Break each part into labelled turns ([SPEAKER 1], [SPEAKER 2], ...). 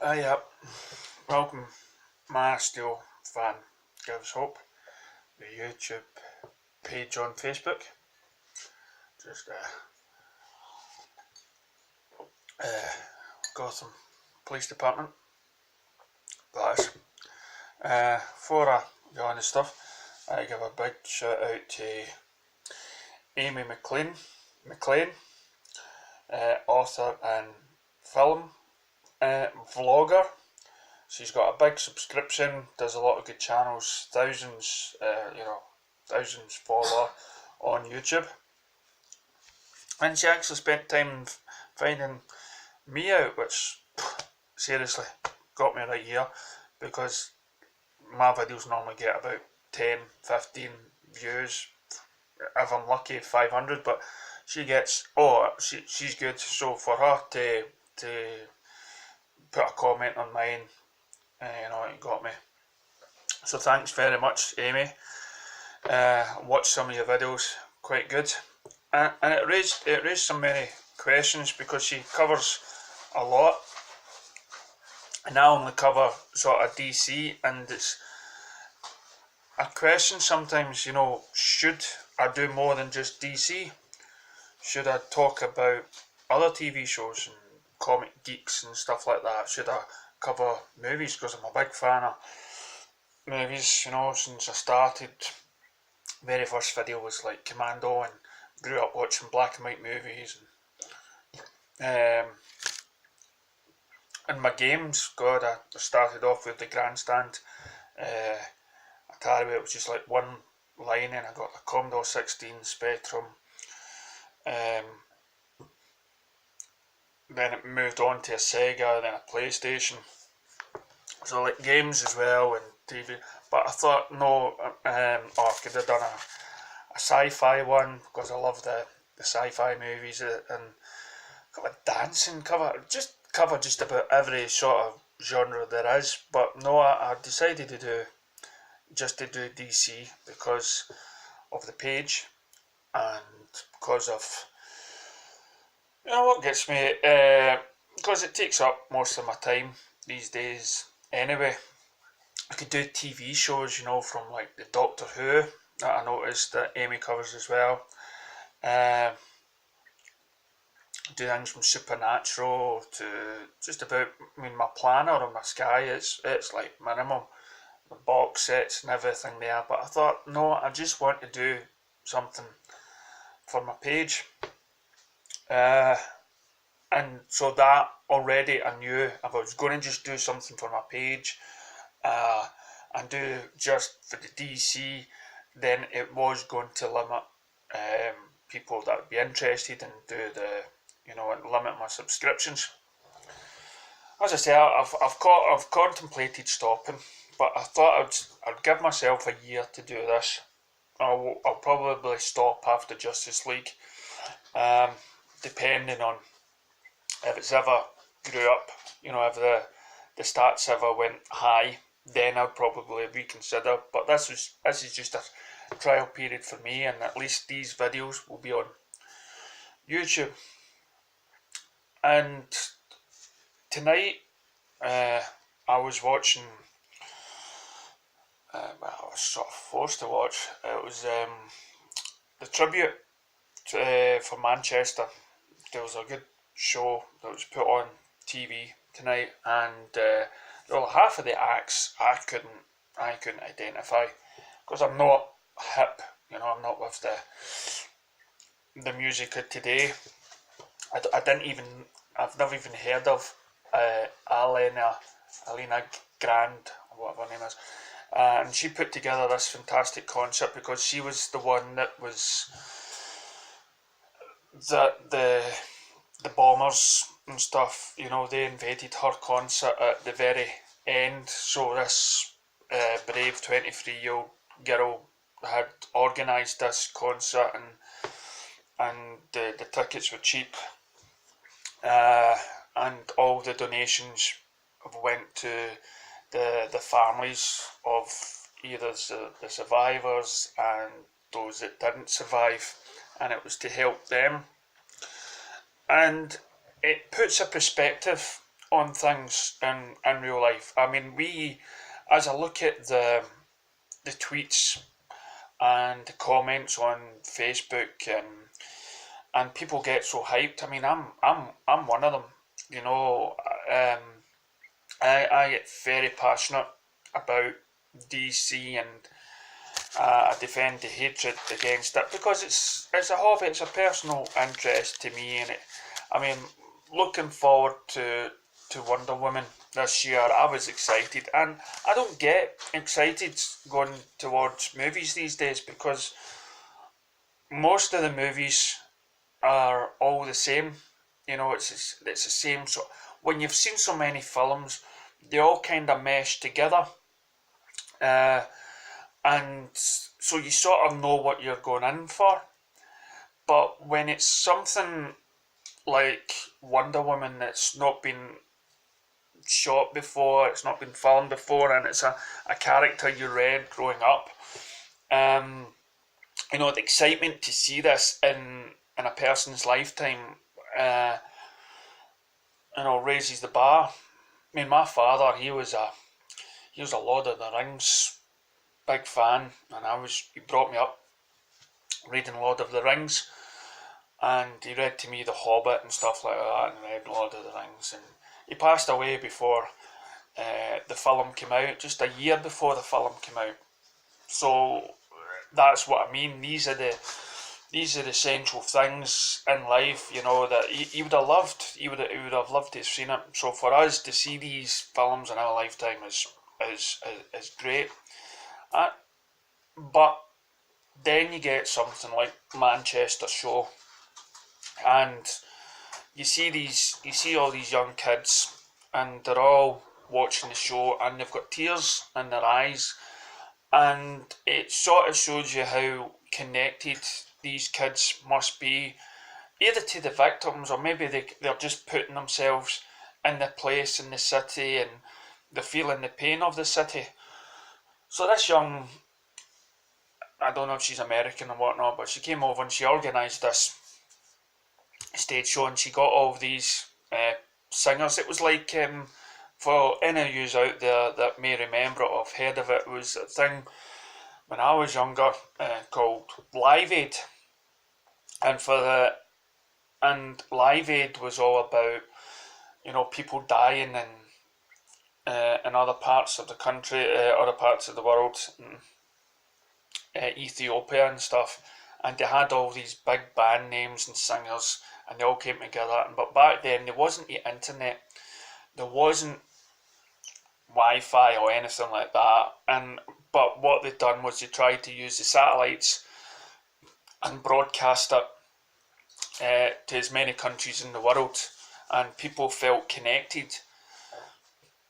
[SPEAKER 1] Yep. Welcome, my Steel fan gives hope. The YouTube page on Facebook. Just Gotham Police Department. That's for the honest stuff. I give a big shout out to Amy McLean, author and film vlogger. She's got a big subscription, does a lot of good channels, thousands follow on YouTube. And she actually spent time finding me out, which seriously got me right here, because my videos normally get about 10, 15 views, if I'm lucky 500, but she gets, she's good, so for her to put a comment on mine, it got me. So thanks very much, Amy. Watched some of your videos, quite good, and it raised so many questions, because she covers a lot, and I only cover sort of DC, and it's a question sometimes, should I do more than just DC? Should I talk about other TV shows and comic geeks and stuff like that? Should I cover movies, because I'm a big fan of movies, since I started. Very first video was like Commando, and grew up watching black and white movies, and my games, God, I started off with the Grandstand Atari, where it was just like one line, and I got a Commodore 16 Spectrum. Then it moved on to a Sega, then a PlayStation. So like games as well, and TV. But I thought, no, I could have done a sci-fi one, because I love the sci-fi movies, and got a dancing cover just about every sort of genre there is. But no, I decided to do DC because of the page, and because of what gets me, because it takes up most of my time these days anyway. I could do TV shows, from like the Doctor Who, that I noticed that Amy covers as well. Do things from Supernatural to just about, my planner on my Sky, it's like minimum, the box sets and everything there. But I thought, no, I just want to do something for my page. And so that already I knew if I was going to just do something for my page, and do just for the DC, then it was going to limit people that would be interested, and do limit my subscriptions. As I say, I've contemplated stopping, but I thought I'd give myself a year to do this. I'll probably stop after Justice League, depending on if it's ever grew up, if the stats ever went high, then I'd probably reconsider. But this is just a trial period for me, and at least these videos will be on YouTube. And tonight, I was watching, I was sort of forced to watch, it was the tribute for Manchester. There was a good show that was put on TV tonight, and half of the acts I couldn't identify, because I'm not hip, I'm not with the music of today. I've never even heard of Alina Grand, or whatever her name is, and she put together this fantastic concert, because she was the one that was the Bombers and stuff, they invaded her concert at the very end. So this brave 23-year-old girl had organised this concert, and the tickets were cheap, and all the donations went to the families of either the survivors and those that didn't survive, and it was to help them. And it puts a perspective on things in real life. I mean, as I look at the tweets and the comments on Facebook, and people get so hyped. I mean, I'm one of them. You know, I get very passionate about DC, and I defend the hatred against it because it's a hobby, it's a personal interest to me, and I mean, looking forward to Wonder Woman this year, I was excited, and I don't get excited going towards movies these days because most of the movies are all the same. You know, it's the same. So when you've seen so many films, they all kind of mesh together, uh, and so you sort of know what you're going in for. But when it's something like Wonder Woman that's not been shot before, it's not been filmed before, and it's a character you read growing up, um, you know, the excitement to see this in a person's lifetime, uh, you know, raises the bar. I mean, my father, he was a Lord of the Rings big fan, and he brought me up reading Lord of the Rings, and he read to me The Hobbit and stuff like that, and read Lord of the Rings, and he passed away before the film came out, just a year before the film came out. So that's what I mean. These are the essential things in life, you know, that he would have loved. He would have loved to have seen it. So for us to see these films in our lifetime is great. Uh, but then you get something like Manchester Show, and you see all these young kids, and they're all watching the show, and they've got tears in their eyes, and it sort of shows you how connected these kids must be, either to the victims, or maybe they're just putting themselves in the place in the city, and they're feeling the pain of the city. So this young, I don't know if she's American or whatnot, but she came over and she organised this stage show, and she got all of these singers. It was like, for any of you out there that may remember it or have heard of it, was a thing when I was younger, called Live Aid, and Live Aid was all about, you know, people dying in other parts of the country, other parts of the world, Ethiopia and stuff, and they had all these big band names and singers, and they all came together. But back then there wasn't the internet, there wasn't Wi-Fi or anything like that, but what they'd done was they tried to use the satellites and broadcast it to as many countries in the world, and people felt connected.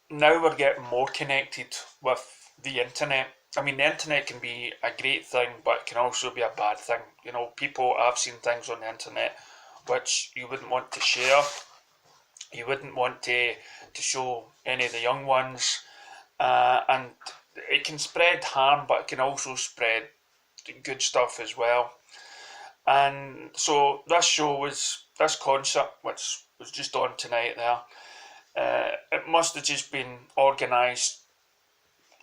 [SPEAKER 1] Now we're getting more connected with the internet. I mean, the internet can be a great thing, but it can also be a bad thing. You know, I've seen things on the internet which you wouldn't want to share. You wouldn't want to show any of the young ones, and it can spread harm, but it can also spread good stuff as well. And so this concert, which was just on tonight there, it must have just been organised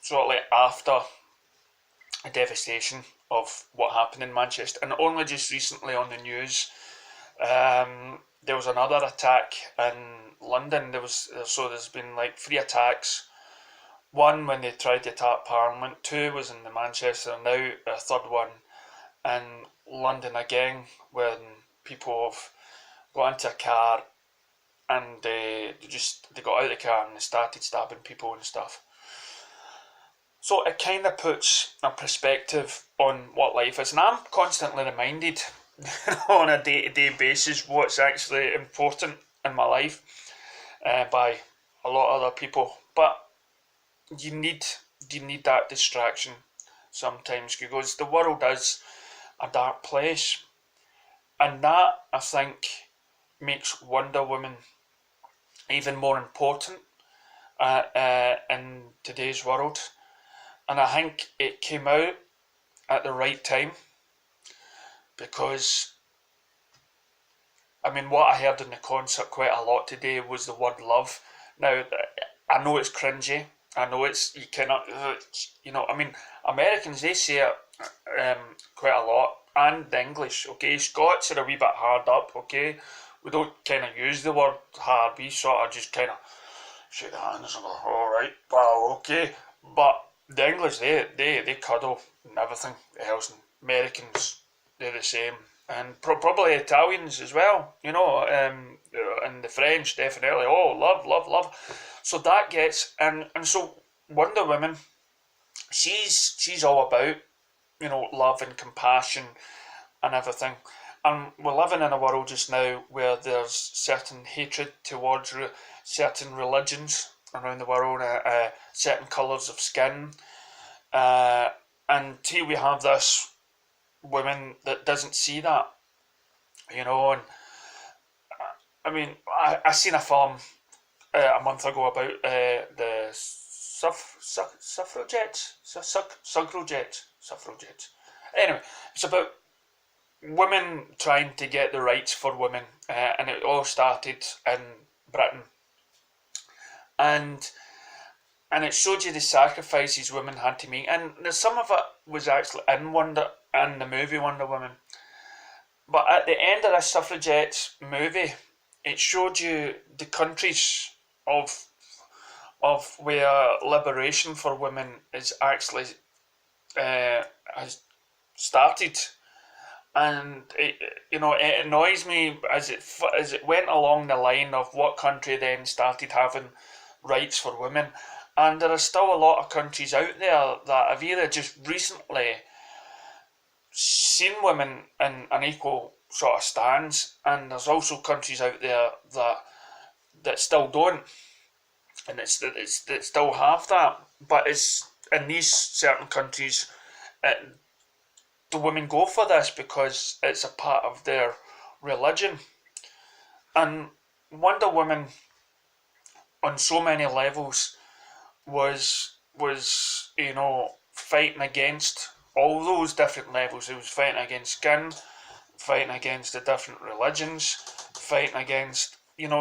[SPEAKER 1] shortly after the devastation of what happened in Manchester, and only just recently on the news, there was another attack in London. There's been like 3 attacks. One when they tried to attack Parliament, 2 was in the Manchester, and now a third one in London again, when people have got into a car, and they got out of the car and they started stabbing people and stuff. So it kind of puts a perspective on what life is, and I'm constantly reminded on a day-to-day basis what's actually important in my life, by a lot of other people. But you need that distraction sometimes, because the world is a dark place, and that, I think, makes Wonder Woman even more important in today's world. And I think it came out at the right time, because, I mean, what I heard in the concert quite a lot today was the word love, Now, I know it's cringy. I know you cannot, I mean, Americans, they say it quite a lot, and the English, okay? Scots are a wee bit hard up, okay? We don't kind of use the word hard, we sort of just kind of shake hands and go, alright, wow, okay. But the English, they cuddle and everything else, and Americans, they're the same. And probably Italians as well, and the French definitely. Oh, love, love, love. So that gets, and so Wonder Woman, she's all about, love and compassion and everything. And we're living in a world just now where there's certain hatred towards certain religions around the world, certain colours of skin, and here we have this woman that doesn't see that, and I mean, I seen a film a month ago about the suffragettes. Anyway, it's about women trying to get the rights for women, and it all started in Britain, and it showed you the sacrifices women had to make, and some of it was actually in the movie Wonder Woman. But at the end of the suffragette movie, it showed you the countries of where liberation for women is actually has started, and it annoys me as it went along the line of what country then started having rights for women, and there are still a lot of countries out there that have either just recently seen women in an equal sort of stance, and there's also countries out there that still don't, and that still have that. But it's in these certain countries, the women go for this because it's a part of their religion. And Wonder Woman, on so many levels, was fighting against all those different levels. It was fighting against skin, fighting against the different religions, fighting against,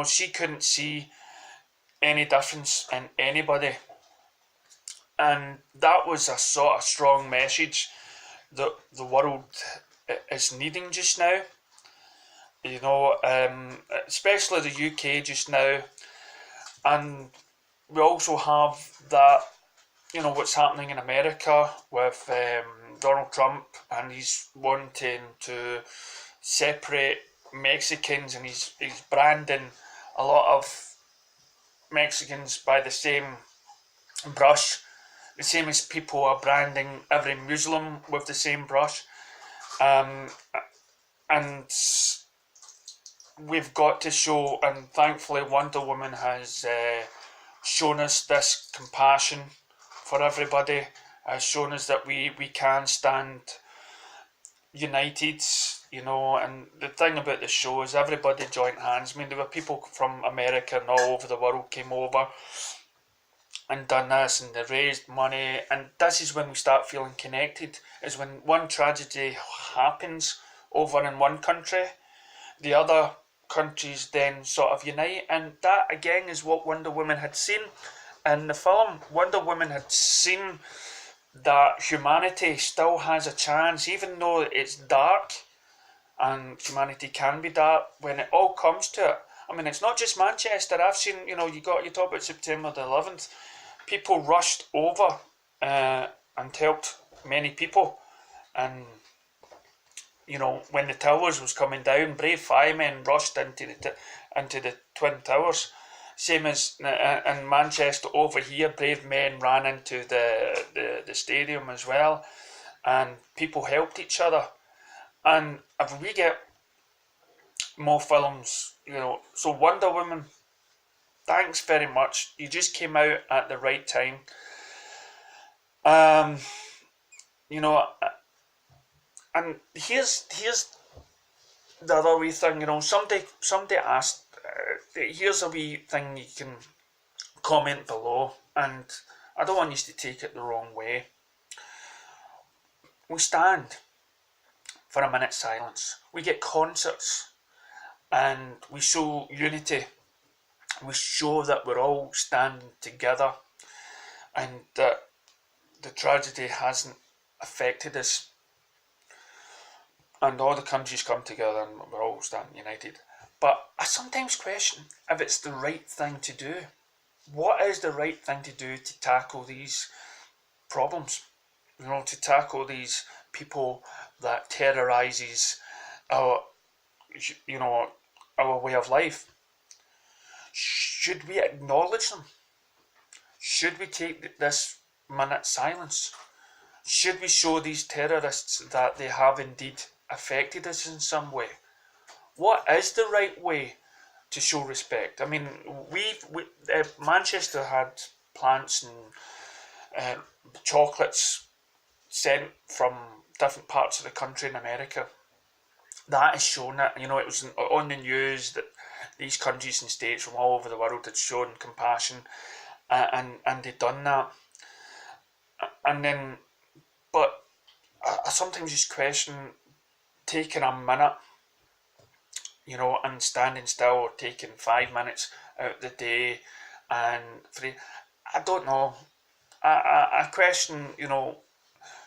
[SPEAKER 1] she couldn't see any difference in anybody. And that was a sort of strong message that the world is needing just now. Especially the UK just now. And we also have that, what's happening in America with Donald Trump, and he's wanting to separate Mexicans, and he's branding a lot of Mexicans by the same brush, the same as people are branding every Muslim with the same brush. And we've got to show, and thankfully Wonder Woman has shown us this compassion for everybody, has shown us that we can stand united, and the thing about the show is everybody joined hands. I mean, there were people from America and all over the world came over and done this, and they raised money, and this is when we start feeling connected, is when one tragedy happens over in one country, the other countries then sort of unite, and that again is what Wonder Woman had seen in the film. Wonder Woman had seen that humanity still has a chance, even though it's dark, and humanity can be dark when it all comes to it. I mean, it's not just Manchester. I've seen, you talk about September the 11th, people rushed over and helped many people, and when the towers was coming down, brave firemen rushed into the Twin Towers. Same as in Manchester over here, brave men ran into the stadium as well, and people helped each other. And if we get more films, so Wonder Woman, thanks very much. You just came out at the right time. And here's the other wee thing. Somebody asked. Here's a wee thing you can comment below, and I don't want you to take it the wrong way. We stand for a minute's silence. We get concerts, and we show unity we show that we're all standing together and that the tragedy hasn't affected us, and all the countries come together and we're all standing united. But I sometimes question if it's the right thing to do. What is the right thing to do to tackle these problems? To tackle these people that terrorizes our, our way of life. Should we acknowledge them? Should we take this minute silence? Should we show these terrorists that they have indeed affected us in some way? What is the right way to show respect? I mean, Manchester had plants and chocolates sent from different parts of the country in America. That has shown that, it was on the news that these countries and states from all over the world had shown compassion, and they'd done that. And then, but I sometimes just question taking a minute, and standing still, or taking 5 minutes out of the day, and I don't know. I question,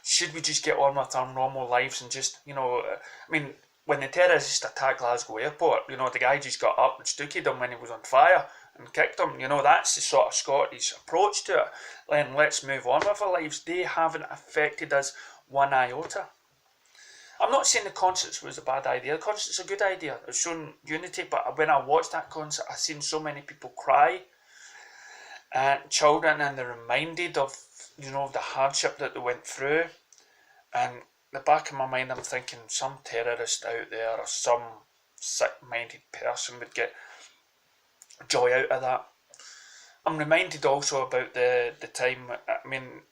[SPEAKER 1] should we just get on with our normal lives and just, I mean, when the terrorists attacked Glasgow Airport, the guy just got up and stooked him when he was on fire and kicked him. That's the sort of Scottish approach to it. Then let's move on with our lives. They haven't affected us one iota. I'm not saying the concert was a bad idea. The concert's a good idea. It's shown unity, but when I watched that concert, I've seen so many people cry, and children, and they're reminded of, the hardship that they went through. And the back of my mind, I'm thinking some terrorist out there or some sick-minded person would get joy out of that. I'm reminded also about the time, I mean,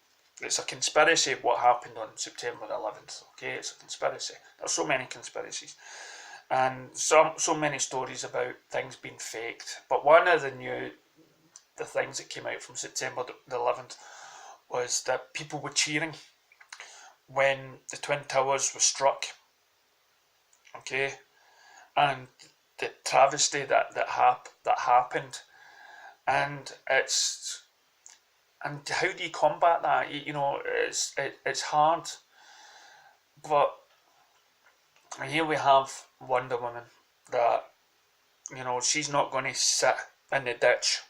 [SPEAKER 1] it's a conspiracy what happened on September 11th, okay? It's a conspiracy. There's so many conspiracies. And so many stories about things being faked. But one of the things that came out from September the 11th was that people were cheering when the Twin Towers were struck, okay? And the travesty that happened. And how do you combat that? It's hard. But here we have Wonder Woman that, she's not going to sit in the ditch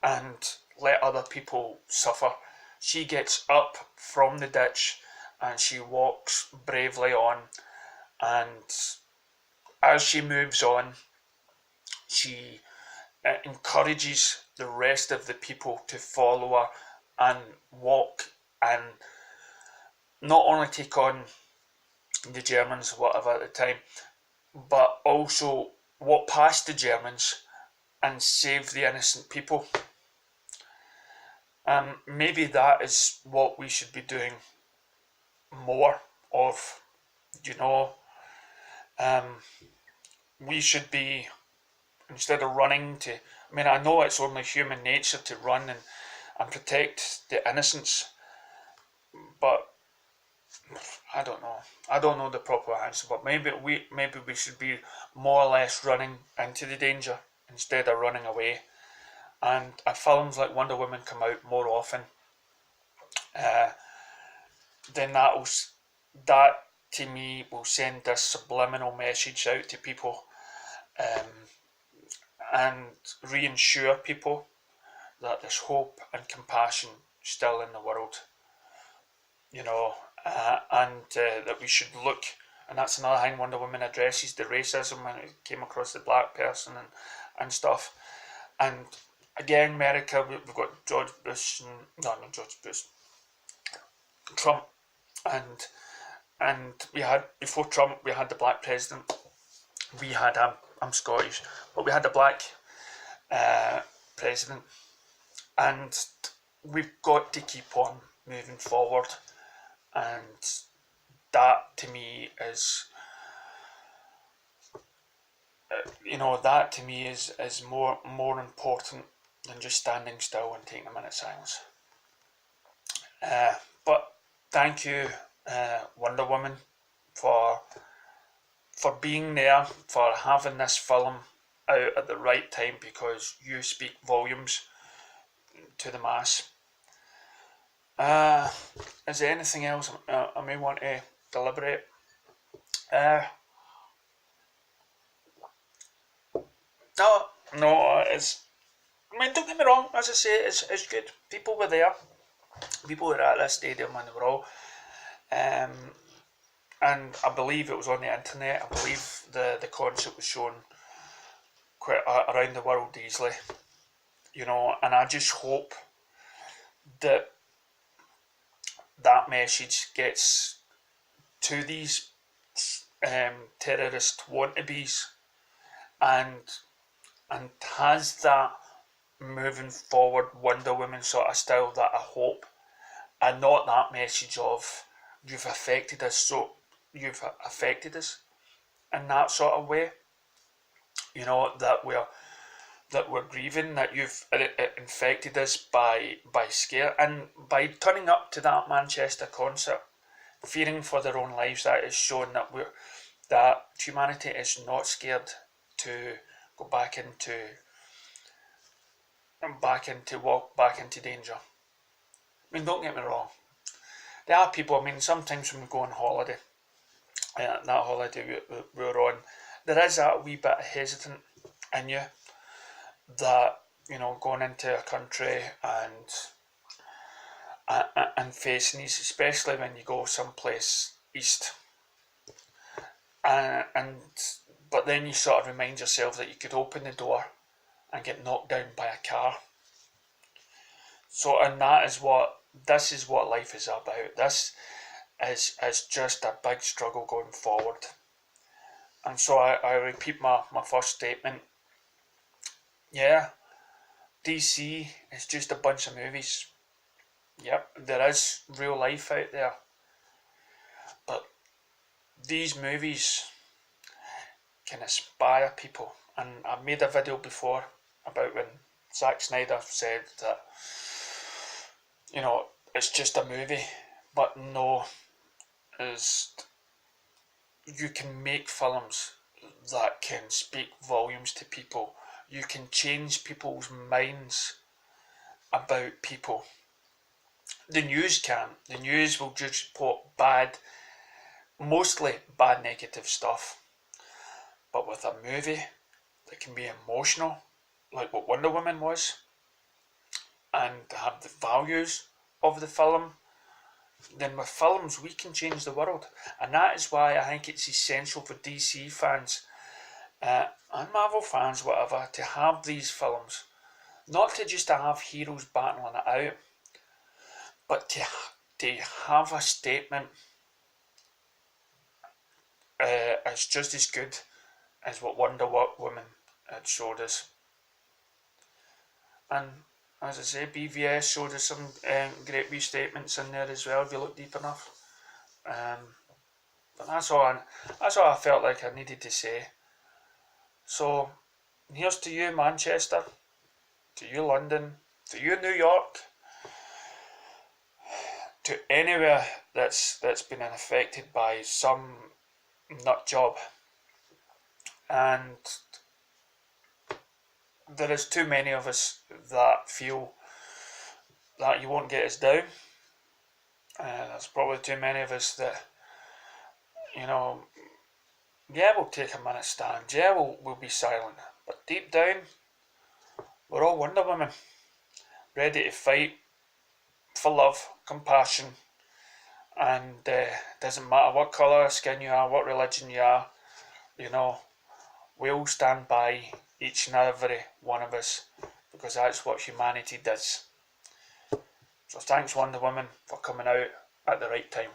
[SPEAKER 1] and let other people suffer. She gets up from the ditch and she walks bravely on, and as she moves on, she encourages the rest of the people to follow her and walk and not only take on the Germans or whatever at the time, but also walk past the Germans and save the innocent people. Maybe that is what we should be doing more of, we should be, instead of running to, I know it's only human nature to run and protect the innocents, but I don't know. I don't know the proper answer, but maybe we should be more or less running into the danger instead of running away. And if films like Wonder Woman come out more often, then that to me will send this subliminal message out to people, and reassure people that there's hope and compassion still in the world, and that we should look. And that's another thing Wonder Woman addresses, the racism when it came across the black person and stuff. And again, America, we've got Trump, and we had, before Trump, we had the black president. We had, I'm Scottish, but we had the black president, and we've got to keep on moving forward. And that to me is, that to me is more important than just standing still and taking a minute silence. But thank you, Wonder Woman, for being there, for having this film out at the right time, because you speak volumes to the mass. Is there anything else I may want to deliberate? No, it's. I mean, don't get me wrong. As I say, it's good. People were there. People were at this stadium, and they were all. And I believe it was on the internet. I believe the concert was shown quite around the world easily. And I just hope that that message gets to these terrorist wannabes, and has that moving forward Wonder Woman sort of style that I hope, and not that message of you've affected us, so you've affected us in that sort of way. That we're grieving, that you've infected us by scare, and by turning up to that Manchester concert, fearing for their own lives. That is showing that humanity is not scared to go back into walk back into danger. I mean, don't get me wrong. There are people. I mean, sometimes when we go on holiday, that holiday we were on, there is that wee bit hesitant in you, that going into a country and facing these, especially when you go someplace east, but then you sort of remind yourself that you could open the door and get knocked down by a car. So, and this is what life is about. This is just a big struggle going forward. And so I repeat my first statement. Yeah, DC is just a bunch of movies. Yep, there is real life out there. But these movies can inspire people. And I've made a video before about when Zack Snyder said that, it's just a movie. But no, you can make films that can speak volumes to people. You can change people's minds about people. The news can. The news will just report mostly bad negative stuff. But with a movie that can be emotional, like what Wonder Woman was, and have the values of the film, then with films we can change the world. And that is why I think it's essential for DC fans and Marvel fans, whatever, to have these films. Not to just have heroes battling it out, but to have a statement is just as good as what Wonder Woman had showed us. And as I say, BVS showed us some great wee statements in there as well, if you look deep enough. But that's all I felt like I needed to say. So here's to you, Manchester, to you, London, to you, New York, to anywhere that's been affected by some nut job. And there is too many of us that feel that you won't get us down. There's probably too many of us that, yeah, we'll take a minute stand. Yeah, we'll be silent. But deep down, we're all Wonder Women, ready to fight for love, compassion, and doesn't matter what colour skin you are, what religion you are, we'll stand by each and every one of us, because that's what humanity does. So thanks, Wonder Woman, for coming out at the right time.